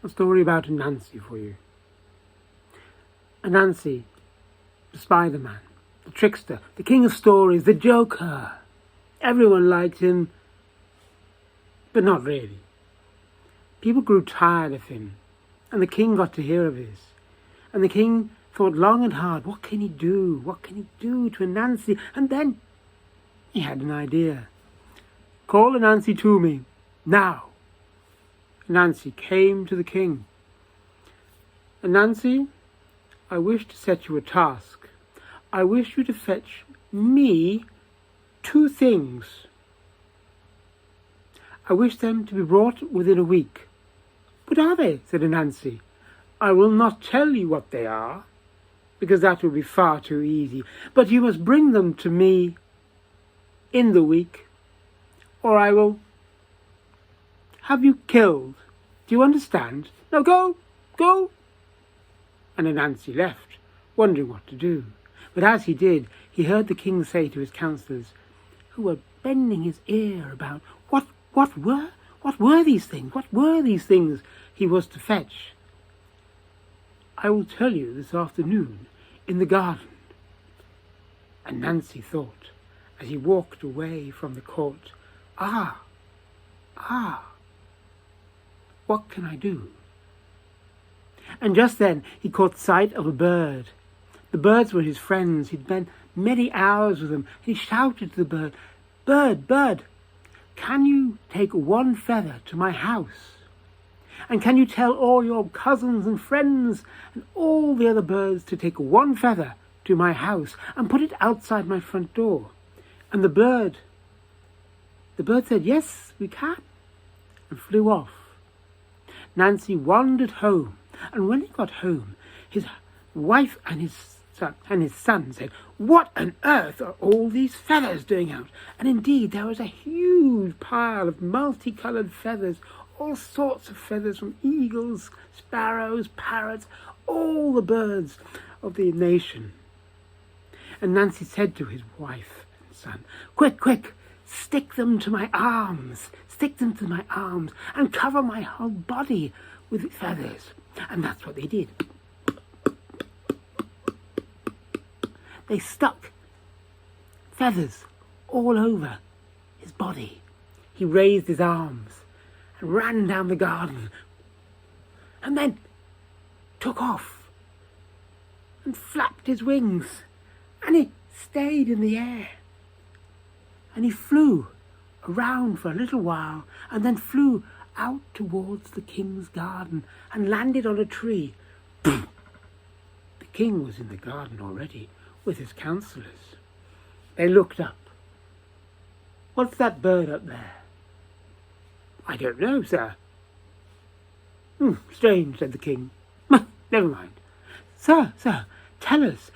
a story about Anansi for you. Anansi, the Spider-Man, the trickster, the king of stories, the joker. Everyone liked him, but not really. People grew tired of him, and the king got to hear of this. And the king thought long and hard, what can he do? What can he do to Anansi? And then he had an idea. Call Anansi to me, now. Anansi came to the king. Anansi, I wish to set you a task. I wish you to fetch me 2 things. I wish them to be brought within a week. What are they? Said Anansi. I will not tell you what they are, because that would be far too easy. But you must bring them to me in the week, or I will have you killed. Do you understand? Now go, go. And Anansi left, wondering what to do. But as he did, he heard the king say to his counsellors, who were bending his ear about what were these things? What were these things he was to fetch? I will tell you this afternoon in the garden. Anansi thought, as he walked away from the court, what can I do? And just then he caught sight of a bird. The birds were his friends. He'd spent many hours with them. He shouted to the bird, Bird, bird, can you take 1 feather to my house? And can you tell all your cousins and friends and all the other birds to take 1 feather to my house and put it outside my front door? And the bird said, yes, we can, and flew off. Anansi wandered home, and when he got home, his wife and his son said, what on earth are all these feathers doing out? And indeed there was a huge pile of multicoloured feathers, all sorts of feathers, from eagles, sparrows, parrots, all the birds of the nation. And Anansi said to his wife and son, quick, quick, stick them to my arms, and cover my whole body with feathers. And that's what they did. They stuck feathers all over his body. He raised his arms and ran down the garden, and then took off and flapped his wings, and he stayed in the air, and he flew around for a little while, and then flew out towards the king's garden and landed on a tree. The king was in the garden already with his counsellors. They looked up. What's that bird up there? I don't know, sir. Strange, said the king. Never mind. Sir, tell us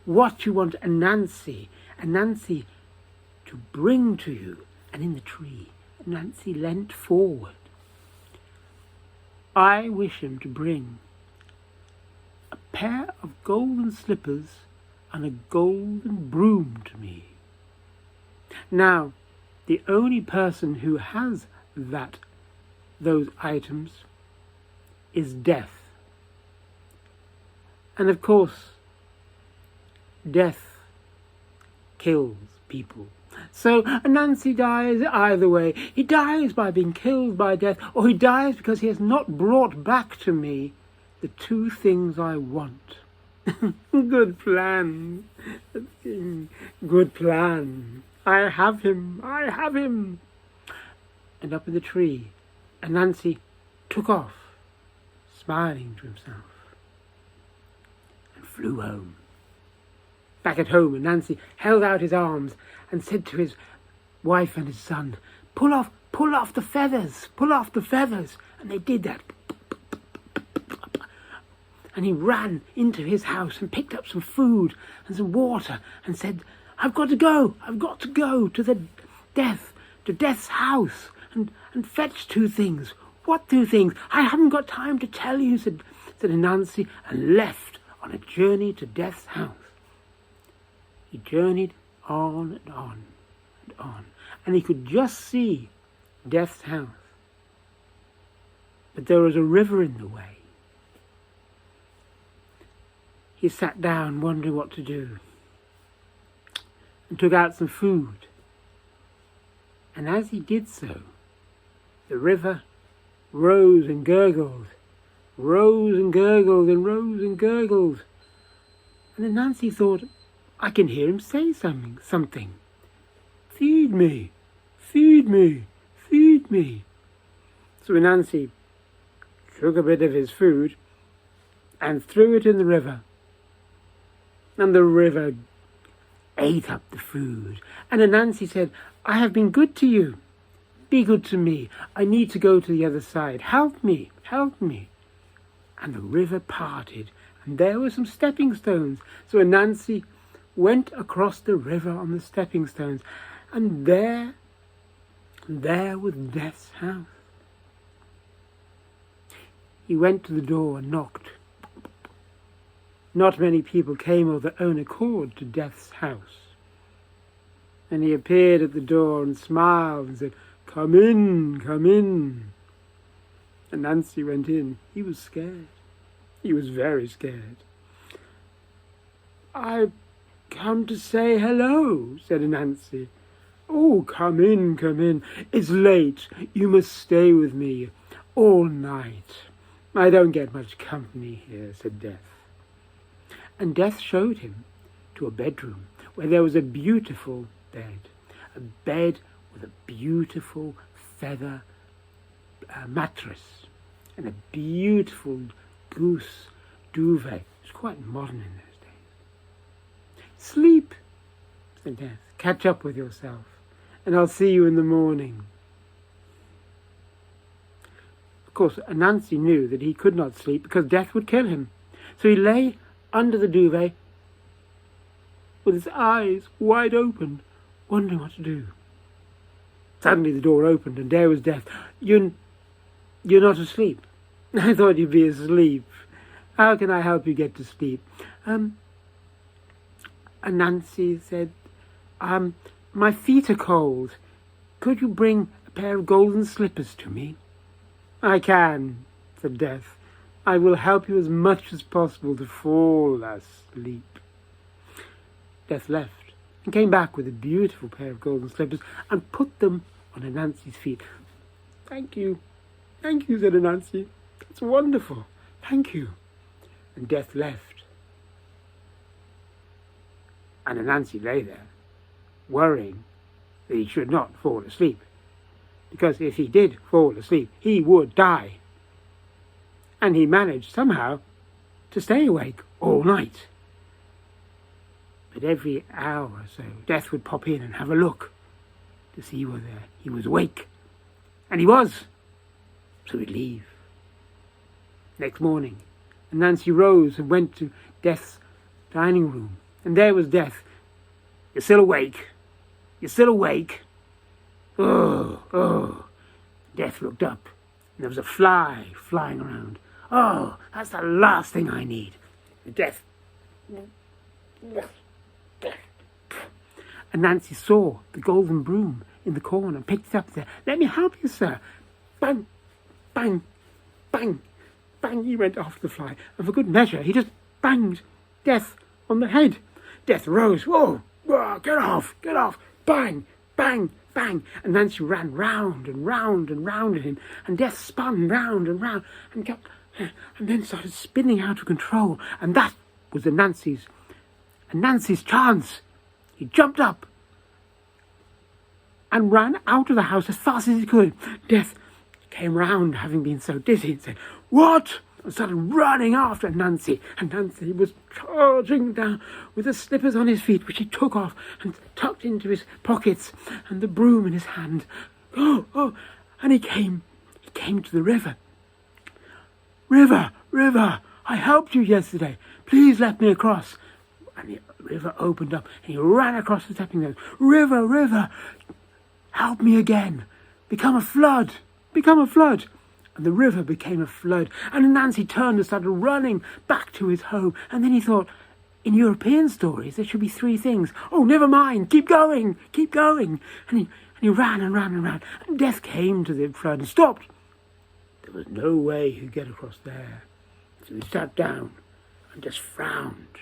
what you want Anansi to bring to you. And in the tree, Anansi leant forward. I wish him to bring a pair of golden slippers and a golden broom to me. Now, the only person who has those items is death. And of course, death kills people. So Anansi dies either way. He dies by being killed by death, or he dies because he has not brought back to me the 2 things I want. Good plan. Good plan. I have him. And up in the tree, Anansi took off, smiling to himself, and flew home. Back at home, Anansi held out his arms and said to his wife and his son, pull off the feathers, And they did that. And he ran into his house and picked up some food and some water and said, I've got to go to Death's house and fetch 2 things. What 2 things? I haven't got time to tell you, said Anansi, and left on a journey to Death's house. He journeyed on and on and on, and he could just see Death's house. but there was a river in the way. He sat down, wondering what to do, and took out some food. And as he did so, the river rose and gurgled, rose and gurgled and rose and gurgled. And then Anansi thought, I can hear him say something. Feed me, feed me, feed me. So Anansi took a bit of his food and threw it in the river. And the river ate up the food. And Anansi said, I have been good to you. Be good to me. I need to go to the other side. Help me, help me. And the river parted, and there were some stepping stones. So Anansi went across the river on the stepping stones, and there was Death's house. He went to the door and knocked. Not many people came of their own accord to Death's house. And he appeared at the door and smiled and said, Come in, come in. And Anansi went in. He was scared. He was very scared. I've come to say hello, said Anansi. Oh, come in, come in. It's late. You must stay with me all night. I don't get much company here, said Death. And Death showed him to a bedroom where there was a beautiful bed. A bed with a beautiful feather mattress and a beautiful goose duvet. It was quite modern in those days. Sleep, said Death. Catch up with yourself, and I'll see you in the morning. Of course, Anansi knew that he could not sleep because Death would kill him. So he lay under the duvet with his eyes wide open, wondering what to do. Suddenly the door opened and there was Death. You're not asleep. I thought you'd be asleep. How can I help you get to sleep? Anansi said, my feet are cold. Could you bring a pair of golden slippers to me? I can, said Death. I will help you as much as possible to fall asleep. Death left and came back with a beautiful pair of golden slippers and put them on Anansi's feet. Thank you, said Anansi. That's wonderful. Thank you. And Death left. And Anansi lay there, worrying that he should not fall asleep, because if he did fall asleep, he would die. And he managed somehow to stay awake all night. But every hour or so, Death would pop in and have a look to see whether he was awake. And he was. So he'd leave. Next morning, Anansi rose and went to Death's dining room. And there was Death. You're still awake. You're still awake. Oh. Death looked up, and there was a fly flying around. Oh, that's the last thing I need. Death. Anansi saw the golden broom in the corner and picked it up there. Let me help you, sir. Bang, bang, bang, bang. He went after the fly, and for good measure, he just banged Death on the head. Death rose. Whoa, get off, bang, bang, bang. And Anansi ran round and round and round at him, and Death spun round and round and then started spinning out of control. And that was Anansi's chance. He jumped up and ran out of the house as fast as he could. Death came round, having been so dizzy, and said, "What?" and started running after Anansi. And Anansi was charging down with the slippers on his feet, which he took off and tucked into his pockets, and the broom in his hand. Oh, and he came to the river. River, I helped you yesterday. Please let me across. And the river opened up, and he ran across the stepping stones. River, help me again. Become a flood. And the river became a flood. And Anansi turned and started running back to his home. And then he thought, in European stories, there should be three things. Oh, never mind. Keep going. And he ran and ran. And Death came to the flood and stopped. There There's no way he'd get across there. So he sat down and just frowned.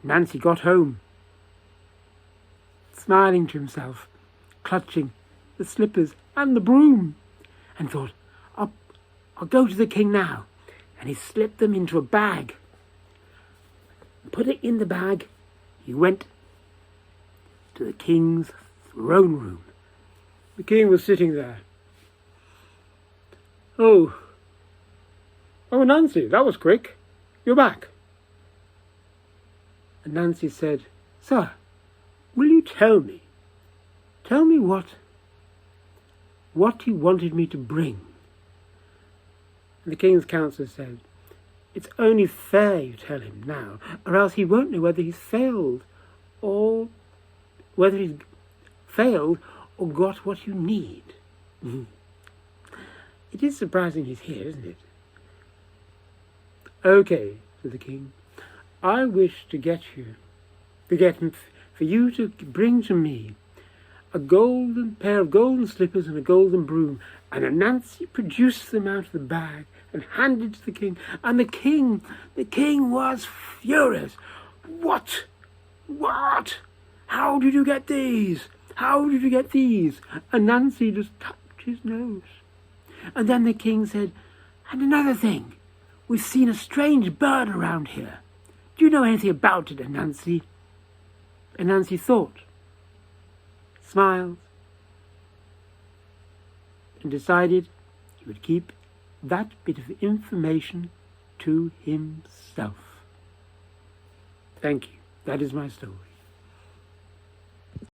Anansi got home, smiling to himself, clutching the slippers and the broom, and thought, I'll go to the king now. And he slipped them into a bag. Put it in the bag. He went to the king's throne room. The king was sitting there. Oh, Anansi, that was quick. You're back. Anansi said, Sir, will you tell me what you wanted me to bring? And the king's counselor said, it's only fair you tell him now, or else he won't know whether he's failed or got what you need. It is surprising he's here, isn't it? Okay, said the king. I wish to get him, for you to bring to me a pair of golden slippers and a golden broom. And Anansi produced them out of the bag and handed to the king. And the king was furious. What? How did you get these? Anansi just touched his nose. And then the king said, and another thing, we've seen a strange bird around here. Do you know anything about it, Anansi? Anansi thought, smiled, and decided he would keep that bit of information to himself. Thank you. That is my story.